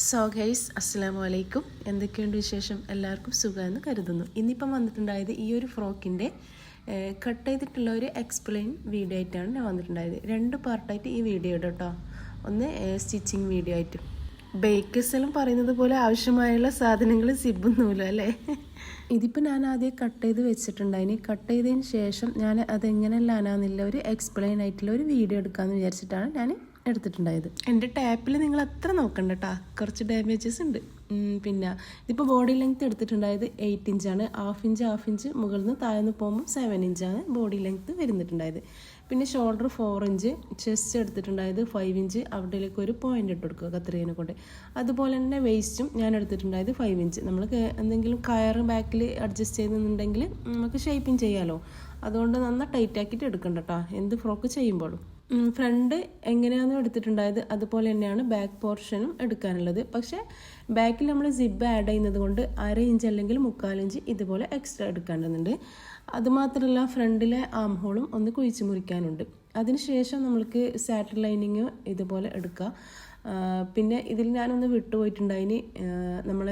So guys അസ്സലാമു അലൈക്കും. എന്തൊക്കെയുണ്ട് വിശേഷം? എല്ലാവർക്കും സുഖമെന്ന് കരുതുന്നു. ഇന്നിപ്പം വന്നിട്ടുണ്ടായത് ഈ ഒരു ഫ്രോക്കിൻ്റെ കട്ട് ചെയ്തിട്ടുള്ള ഒരു എക്സ്പ്ലെയിൻ വീഡിയോ ആയിട്ടാണ് ഞാൻ വന്നിട്ടുണ്ടായത്. 2 പാർട്ടായിട്ട് ഈ വീഡിയോ ഇടും കേട്ടോ. ഒന്ന് സ്റ്റിച്ചിങ് വീഡിയോ ആയിട്ട്. ബേക്കേഴ്സെല്ലാം പറയുന്നത് പോലെ ആവശ്യമായുള്ള സാധനങ്ങൾ സിബൊന്നുമില്ല അല്ലേ. ഇതിപ്പോൾ ഞാൻ ആദ്യം കട്ട് ചെയ്ത് വെച്ചിട്ടുണ്ടായിന്. കട്ട് ചെയ്തതിന് ശേഷം ഞാൻ അതെങ്ങനെയല്ലാന്നില്ല ഒരു എക്സ്പ്ലെയിൻ ആയിട്ടുള്ള ഒരു വീഡിയോ എടുക്കാമെന്ന് വിചാരിച്ചിട്ടാണ് ഞാൻ എടുത്തിട്ടുണ്ടായത്. എൻ്റെ ടാപ്പിൽ നിങ്ങൾ അത്ര നോക്കണ്ട കേട്ടോ, കുറച്ച് ഡാമേജസ് ഉണ്ട്. പിന്നെ ഇതിപ്പോൾ ബോഡി ലെങ്ത്ത് എടുത്തിട്ടുണ്ടായത് 8 ഇഞ്ചാണ്. ഹാഫ് ഇഞ്ച് മുകളിൽ നിന്ന് താഴ്ന്ന് പോകുമ്പോൾ 7 ഇഞ്ചാണ് ബോഡി ലെങ്ത്ത് വരുന്നിട്ടുണ്ടായത്. പിന്നെ ഷോൾഡർ 4 ഇഞ്ച്, ചെസ്റ്റ് എടുത്തിട്ടുണ്ടായത് 5 ഇഞ്ച്. അവിടേക്ക് ഒരു പോയിന്റ് ഇട്ട് കൊടുക്കുക കത്രികനെ കൊണ്ട്. അതുപോലെ തന്നെ വേസ്റ്റും ഞാൻ എടുത്തിട്ടുണ്ടായത് 5 ഇഞ്ച്. നമ്മൾ എന്തെങ്കിലും കയറ് ബാക്കിൽ അഡ്ജസ്റ്റ് ചെയ്യുന്നുണ്ടെങ്കിൽ നമുക്ക് ഷേപ്പിങ് ചെയ്യാമല്ലോ. അതുകൊണ്ട് നന്നായി ടൈറ്റ് ആക്കിയിട്ട് എടുക്കണ്ട കേട്ടോ എന്ത് ഫ്രോക്ക് ചെയ്യുമ്പോഴും. ഫ്രണ്ട് എങ്ങനെയാണെന്ന് എടുത്തിട്ടുണ്ടായത് അതുപോലെ തന്നെയാണ് ബാക്ക് പോർഷനും എടുക്കാനുള്ളത്. പക്ഷേ ബാക്കിൽ നമ്മൾ സിബ് ആഡ് ചെയ്യുന്നത് കൊണ്ട് 1/2 ഇഞ്ച് അല്ലെങ്കിൽ 3/4 ഇഞ്ച് ഇതുപോലെ എക്സ്ട്രാ എടുക്കേണ്ടതുണ്ട്. അതുമാത്രമല്ല ഫ്രണ്ടിലെ ആം ഹോളും ഒന്ന് കുഴിച്ച് മുറിക്കാനുണ്ട്. അതിനുശേഷം നമ്മൾക്ക് സാറ്റിൻ ലൈനിങ് ഇതുപോലെ എടുക്കുക. പിന്നെ ഇതിൽ ഞാനൊന്ന് വിട്ടുപോയിട്ടുണ്ടായിന്. നമ്മൾ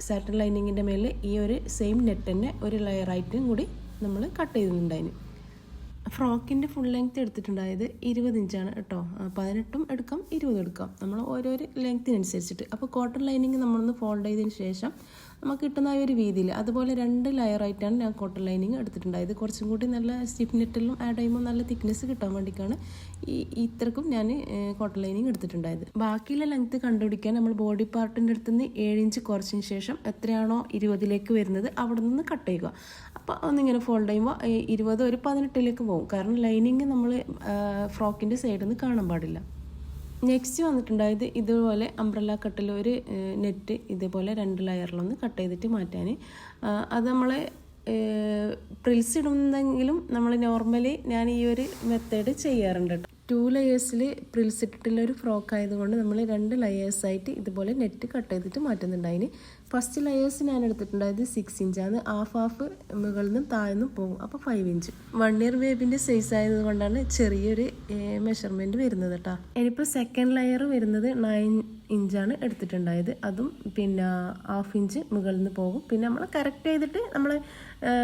സാറ്റിൻ ലൈനിങ്ങിൻ്റെ മേലെ ഈ ഒരു സെയിം നെറ്റ് തന്നെ ഒരു ലെയറായിട്ടും കൂടി നമ്മൾ കട്ട് ചെയ്തിട്ടുണ്ടായിന്. ഫ്രോക്കിൻ്റെ ഫുൾ ലെങ്ത്ത് എടുത്തിട്ടുണ്ടായത് 20 ഇഞ്ചാണ് കേട്ടോ. 18 എടുക്കാം, 20 എടുക്കാം, നമ്മൾ ഓരോരോ ലെങ്ത്തിനനുസരിച്ചിട്ട്. അപ്പോൾ കോട്ടൺ ലൈനിങ് നമ്മളൊന്ന് ഫോൾഡ് ചെയ്തതിന് ശേഷം നമുക്ക് കിട്ടുന്ന ആ ഒരു വീതിയിൽ അതുപോലെ 2 ലെയറായിട്ടാണ് ഞാൻ കോട്ടൺ ലൈനിങ് എടുത്തിട്ടുണ്ടായത്. കുറച്ചും കൂടി നല്ല സ്റ്റിഫ് നെറ്റെല്ലാം ആഡ് ചെയ്യുമ്പോൾ നല്ല തിക്നെസ് കിട്ടാൻ വേണ്ടിയിട്ടാണ് ഇത്രക്കും ഞാൻ കോട്ടൺ ലൈനിങ് എടുത്തിട്ടുണ്ടായത്. ബാക്കിയുള്ള ലെങ്ത്ത് കണ്ടുപിടിക്കാൻ നമ്മൾ ബോഡി പാർട്ടിൻ്റെ അടുത്ത് നിന്ന് 7 ഇഞ്ച് കുറച്ചതിന് ശേഷം എത്രയാണോ 20ലേക്ക് വരുന്നത് അവിടെ നിന്ന് കട്ട് ചെയ്യുക. അപ്പോൾ ഒന്നിങ്ങനെ ഫോൾഡ് ചെയ്യുമ്പോൾ 20 ഒരു 18ലേക്ക് പോകും. കാരണം ലൈനിങ് നമ്മൾ ഫ്രോക്കിൻ്റെ സൈഡിൽ നിന്ന് കാണാൻ പാടില്ല. നെക്സ്റ്റ് വന്നിട്ടുണ്ടായത് ഇതുപോലെ അംബ്രല്ല കട്ടിൽ ഒരു നെറ്റ് ഇതുപോലെ 2 ലെയറിലൊന്ന് കട്ട് ചെയ്തിട്ട് മാറ്റാൻ. അത് നമ്മൾ പ്രിൽസ് ഇടുന്നെങ്കിലും നമ്മൾ നോർമലി ഞാൻ ഈ ഒരു മെത്തേഡ് ചെയ്യാറുണ്ട് കേട്ടോ. 2 ലെയേഴ്സിൽ പ്രിൽസ് ഇട്ടിട്ടുള്ള ഒരു ഫ്രോക്ക് ആയതുകൊണ്ട് നമ്മൾ 2 ലെയേഴ്സായിട്ട് ഇതുപോലെ നെറ്റ് കട്ട് ചെയ്തിട്ട് മാറ്റുന്നുണ്ടായിന്. ഫസ്റ്റ് ലെയേഴ്സ് ഞാൻ എടുത്തിട്ടുണ്ടായത് 6 ഇഞ്ചാണ്. ഹാഫ് മുകളിൽ നിന്നും താഴ്ന്നും പോകും. അപ്പോൾ 5 ഇഞ്ച് 1 ഇയർ ബേബിൻ്റെ സൈസ് ആയതുകൊണ്ടാണ് ചെറിയൊരു മെഷർമെൻറ്റ് വരുന്നത് കേട്ടോ. ഇനിയിപ്പോൾ സെക്കൻഡ് ലെയർ വരുന്നത് 9 ഇഞ്ചാണ് എടുത്തിട്ടുണ്ടായത്. അതും പിന്നെ ഹാഫ് ഇഞ്ച് മുകളിൽ നിന്ന് പോകും. പിന്നെ നമ്മൾ കറക്റ്റ് ചെയ്തിട്ട് നമ്മൾ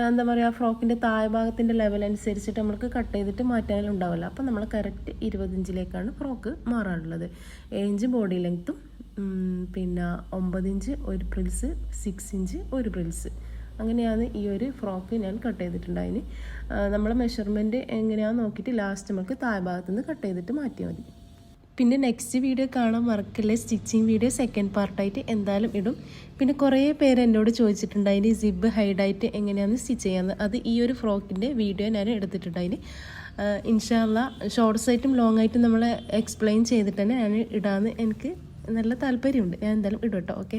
എന്താ പറയുക ഫ്രോക്കിൻ്റെ താഴ്ഭാഗത്തിൻ്റെ ലെവൽ അനുസരിച്ചിട്ട് നമ്മൾക്ക് കട്ട് ചെയ്തിട്ട് മാറ്റാനും ഉണ്ടാവില്ല. അപ്പോൾ നമ്മൾ കറക്റ്റ് 20 ഇഞ്ചിലേക്കാണ് ഫ്രോക്ക് മാറാനുള്ളത്. 7 ഇഞ്ച് ബോഡി ലെങ്ത്തും പിന്നെ 9 ഇഞ്ച് ഒരു പ്രിൽസ്, 6 ഇഞ്ച് ഒരു പ്രിൽസ്. അങ്ങനെയാണ് ഈ ഒരു ഫ്രോക്ക് ഞാൻ കട്ട് ചെയ്തിട്ടുണ്ടായിന്. നമ്മൾ മെഷർമെൻറ്റ് എങ്ങനെയാണെന്ന് നോക്കിയിട്ട് ലാസ്റ്റ് നമുക്ക് താഴ്ഭാഗത്ത് നിന്ന് കട്ട് ചെയ്തിട്ട് മാറ്റിയാൽ മതി. പിന്നെ നെക്സ്റ്റ് വീഡിയോ കാണാൻ മറക്കല്ലേ. സ്റ്റിച്ചിങ് വീഡിയോ സെക്കൻഡ് പാർട്ടായിട്ട് എന്തായാലും ഇടും. പിന്നെ കുറേ പേര് എന്നോട് ചോദിച്ചിട്ടുണ്ടായിന് സിബ് ഹൈഡായിട്ട് എങ്ങനെയാണ് സ്റ്റിച്ച് ചെയ്യാമെന്ന്. അത് ഈ ഒരു ഫ്രോക്കിൻ്റെ വീഡിയോ ഞാൻ എടുത്തിട്ടുണ്ടായിന്. ഇൻഷാ അല്ലാഹ് ഷോർട്ട്സ് ആയിട്ടും ലോങ് ആയിട്ടും നമ്മൾ എക്സ്പ്ലെയിൻ ചെയ്തിട്ട് തന്നെ ഞാൻ ഇടാമെന്ന് എനിക്ക് നല്ല താല്പര്യമുണ്ട്. ഞാൻ എന്തായാലും ഇടും കേട്ടോ. ഓക്കെ.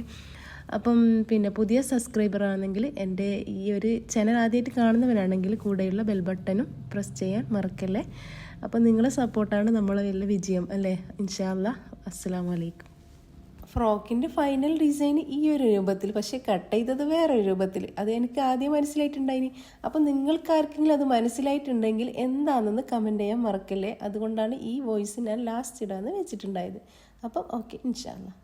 അപ്പം പിന്നെ പുതിയ സബ്സ്ക്രൈബർ ആണെങ്കിൽ എൻ്റെ ഈ ഒരു ചാനൽ ആദ്യമായിട്ട് കാണുന്നവരാണെങ്കിൽ കൂടെയുള്ള ബെൽ ബട്ടണും പ്രസ് ചെയ്യാൻ മറക്കല്ലേ. അപ്പം നിങ്ങളെ സപ്പോർട്ടാണ് നമ്മളെ വലിയ വിജയം അല്ലേ. ഇൻഷാ അല്ലാഹ്. അസ്സലാമു അലൈക്കും. ഫ്രോക്കിൻ്റെ ഫൈനൽ ഡിസൈൻ ഈ ഒരു രൂപത്തിൽ, പക്ഷേ കട്ട് ചെയ്തത് വേറൊരു രൂപത്തിൽ. അത് എനിക്ക് ആദ്യം മനസ്സിലായിട്ടുണ്ടായിനി. അപ്പം നിങ്ങൾക്കാർക്കെങ്കിലും അത് മനസ്സിലായിട്ടുണ്ടെങ്കിൽ എന്താണെന്ന് കമൻറ്റ് ചെയ്യാൻ മറക്കല്ലേ. അതുകൊണ്ടാണ് ഈ വോയിസ് ഞാൻ ലാസ്റ്റ് ഇടാമെന്ന് വെച്ചിട്ടുണ്ടായത്. അപ്പം ഓക്കെ, ഇൻഷാ അല്ലാഹ്.